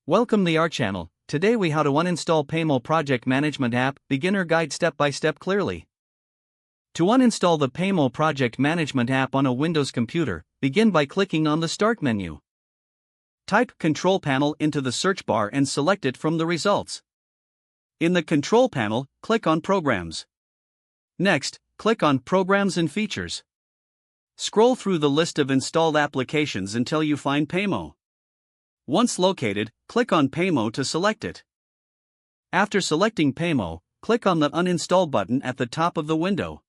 Welcome to our channel. Today we how to uninstall Paymo project management app, beginner guide step by step clearly. To uninstall the Paymo project management app on a Windows computer, begin by clicking on the Start menu. Type Control Panel into the search bar and select it from the results. In the Control Panel, click on Programs. Next, click on Programs and Features. Scroll through the list of installed applications until you find Paymo. Once located, click on Paymo to select it. After selecting Paymo, click on the Uninstall button at the top of the window.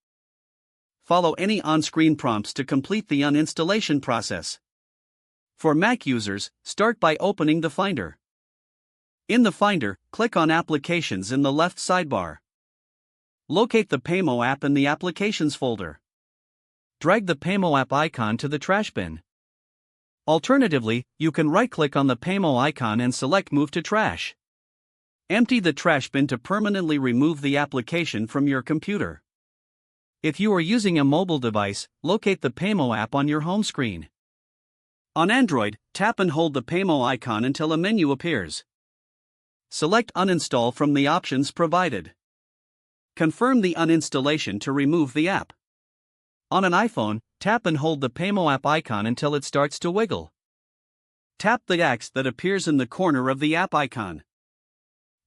Follow any on-screen prompts to complete the uninstallation process. For Mac users, start by opening the Finder. In the Finder, click on Applications in the left sidebar. Locate the Paymo app in the Applications folder. Drag the Paymo app icon to the trash bin. Alternatively, you can right-click on the Paymo icon and select Move to Trash. Empty the trash bin to permanently remove the application from your computer. If you are using a mobile device, locate the Paymo app on your home screen. On Android, tap and hold the Paymo icon until a menu appears. Select Uninstall from the options provided. Confirm the uninstallation to remove the app. On an iPhone, tap and hold the Paymo app icon until it starts to wiggle. Tap the X that appears in the corner of the app icon.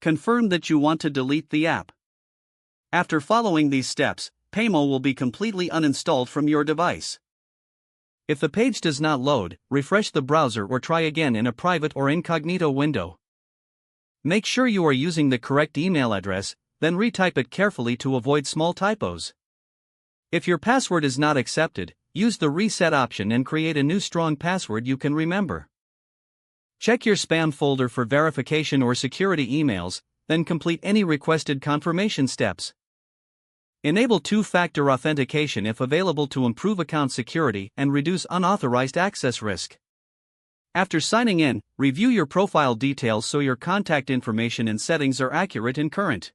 Confirm that you want to delete the app. After following these steps, Paymo will be completely uninstalled from your device. If the page does not load, refresh the browser or try again in a private or incognito window. Make sure you are using the correct email address, then retype it carefully to avoid small typos. If your password is not accepted, use the reset option and create a new strong password you can remember. Check your spam folder for verification or security emails, then complete any requested confirmation steps. Enable two-factor authentication if available to improve account security and reduce unauthorized access risk. After signing in, review your profile details so your contact information and settings are accurate and current.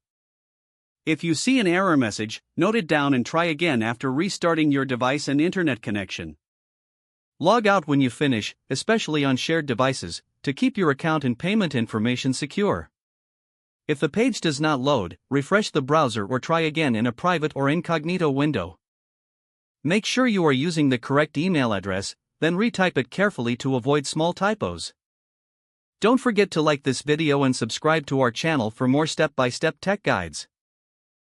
If you see an error message, note it down and try again after restarting your device and internet connection. Log out when you finish, especially on shared devices, to keep your account and payment information secure. If the page does not load, refresh the browser or try again in a private or incognito window. Make sure you are using the correct email address, then retype it carefully to avoid small typos. Don't forget to like this video and subscribe to our channel for more step-by-step tech guides.